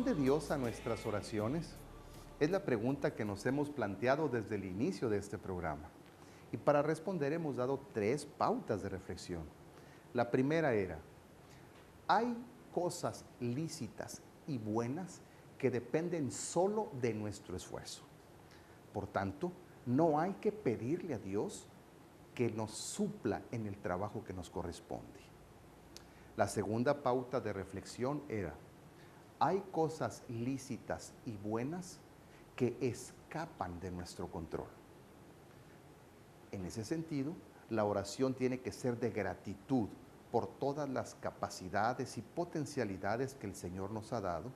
¿Responde Dios a nuestras oraciones? Es la pregunta que nos hemos planteado desde el inicio de este programa. Y para responder hemos dado 3 pautas de reflexión. La primera era, hay cosas lícitas y buenas que dependen solo de nuestro esfuerzo. Por tanto, no hay que pedirle a Dios que nos supla en el trabajo que nos corresponde. La segunda pauta de reflexión era, hay cosas lícitas y buenas que escapan de nuestro control. En ese sentido, la oración tiene que ser de gratitud por todas las capacidades y potencialidades que el Señor nos ha dado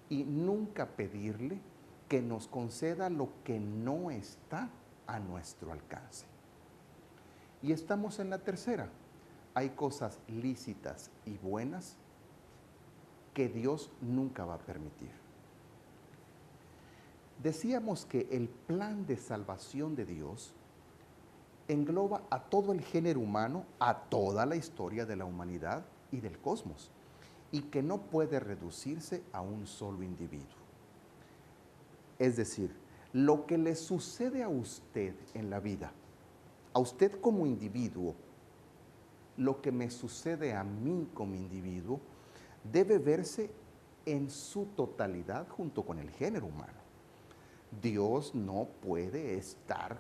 y nunca pedirle que nos conceda lo que no está a nuestro alcance. Y estamos en la tercera. Hay cosas lícitas y buenas que Dios nunca va a permitir. Decíamos que el plan de salvación de Dios engloba a todo el género humano, a toda la historia de la humanidad y del cosmos, y que no puede reducirse a un solo individuo. Es decir, lo que le sucede a usted en la vida, a usted como individuo, lo que me sucede a mí como individuo, debe verse en su totalidad junto con el género humano. Dios no puede estar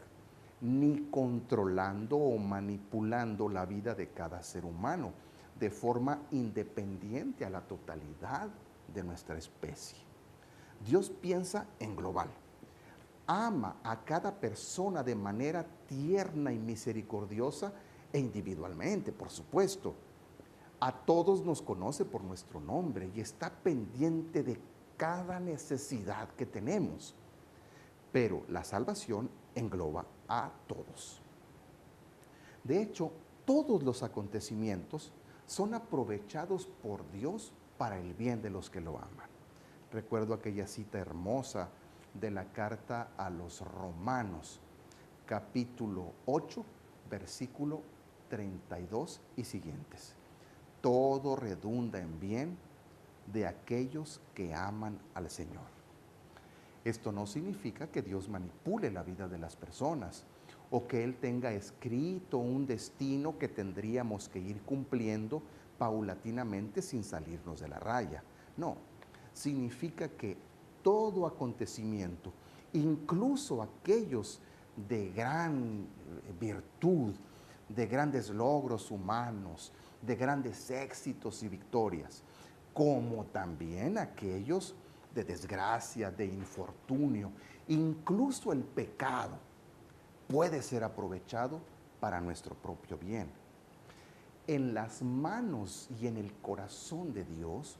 ni controlando o manipulando la vida de cada ser humano de forma independiente a la totalidad de nuestra especie. Dios piensa en global. Ama a cada persona de manera tierna y misericordiosa e individualmente, por supuesto. A todos nos conoce por nuestro nombre y está pendiente de cada necesidad que tenemos. Pero la salvación engloba a todos. De hecho, todos los acontecimientos son aprovechados por Dios para el bien de los que lo aman. Recuerdo aquella cita hermosa de la carta a los Romanos, capítulo 8, versículo 32 y siguientes. Todo redunda en bien de aquellos que aman al Señor. Esto no significa que Dios manipule la vida de las personas o que Él tenga escrito un destino que tendríamos que ir cumpliendo paulatinamente sin salirnos de la raya. No, significa que todo acontecimiento, incluso aquellos de gran virtud, de grandes logros humanos, de grandes éxitos y victorias, como también aquellos de desgracia, de infortunio, incluso el pecado puede ser aprovechado para nuestro propio bien. En las manos y en el corazón de Dios,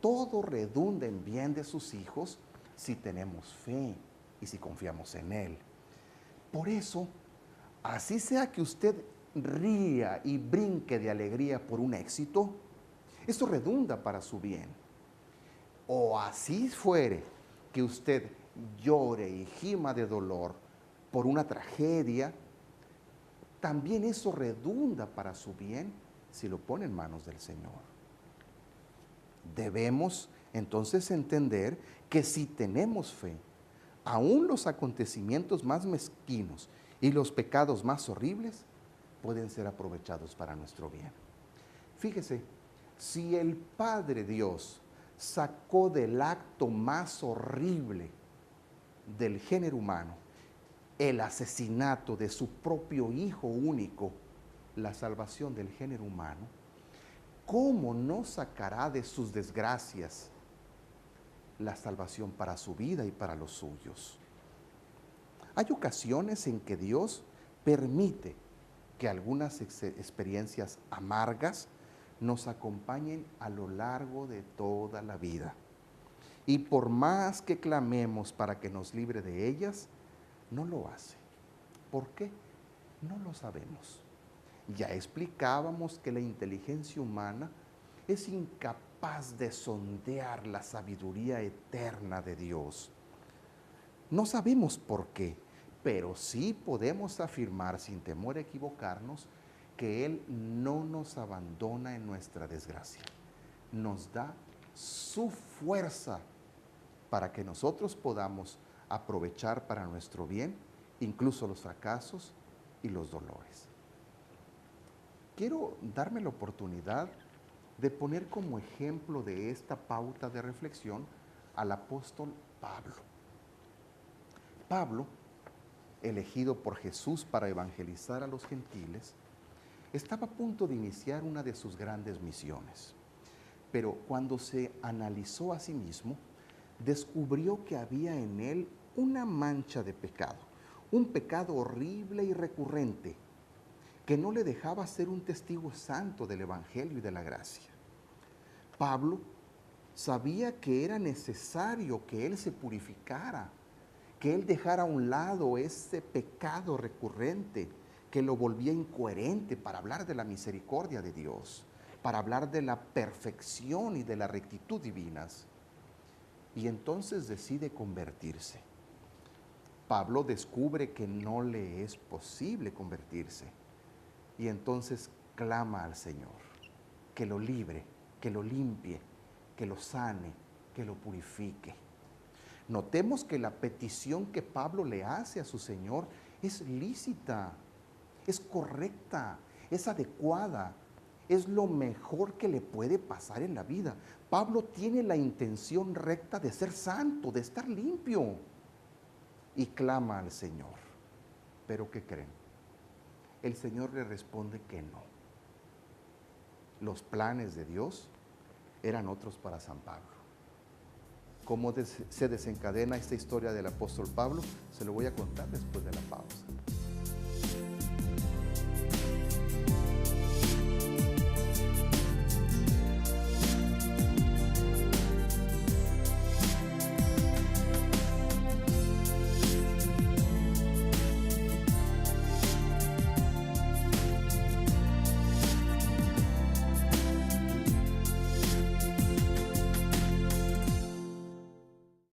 todo redunda en bien de sus hijos si tenemos fe y si confiamos en Él. Por eso, así sea que usted ría y brinque de alegría por un éxito, eso redunda para su bien. O así fuere que usted llore y gima de dolor por una tragedia, también eso redunda para su bien si lo pone en manos del Señor. Debemos entonces entender que si tenemos fe, aún los acontecimientos más mezquinos y los pecados más horribles pueden ser aprovechados para nuestro bien. Fíjese, si el Padre Dios sacó del acto más horrible del género humano, el asesinato de su propio Hijo único, la salvación del género humano, ¿cómo no sacará de sus desgracias la salvación para su vida y para los suyos? Hay ocasiones en que Dios permite que algunas experiencias amargas nos acompañen a lo largo de toda la vida. Y por más que clamemos para que nos libre de ellas, no lo hace. ¿Por qué? No lo sabemos. Ya explicábamos que la inteligencia humana es incapaz de sondear la sabiduría eterna de Dios. No sabemos por qué, pero sí podemos afirmar sin temor a equivocarnos que Él no nos abandona en nuestra desgracia. Nos da su fuerza para que nosotros podamos aprovechar para nuestro bien incluso los fracasos y los dolores. Quiero darme la oportunidad de poner como ejemplo de esta pauta de reflexión al apóstol Pablo. Pablo, elegido por Jesús para evangelizar a los gentiles, estaba a punto de iniciar una de sus grandes misiones. Pero cuando se analizó a sí mismo, descubrió que había en él una mancha de pecado, un pecado horrible y recurrente, que no le dejaba ser un testigo santo del Evangelio y de la gracia. Pablo sabía que era necesario que él se purificara, que él dejara a un lado ese pecado recurrente que lo volvía incoherente para hablar de la misericordia de Dios, para hablar de la perfección y de la rectitud divinas. Y entonces decide convertirse. Pablo descubre que no le es posible convertirse y entonces clama al Señor que lo libre, que lo limpie, que lo sane, que lo purifique. Notemos que la petición que Pablo le hace a su Señor es lícita, es correcta, es adecuada, es lo mejor que le puede pasar en la vida. Pablo tiene la intención recta de ser santo, de estar limpio, y clama al Señor. ¿Pero qué creen? El Señor le responde que no. Los planes de Dios eran otros para San Pablo. ¿Cómo se desencadena esta historia del apóstol Pablo? Se lo voy a contar después de la pausa.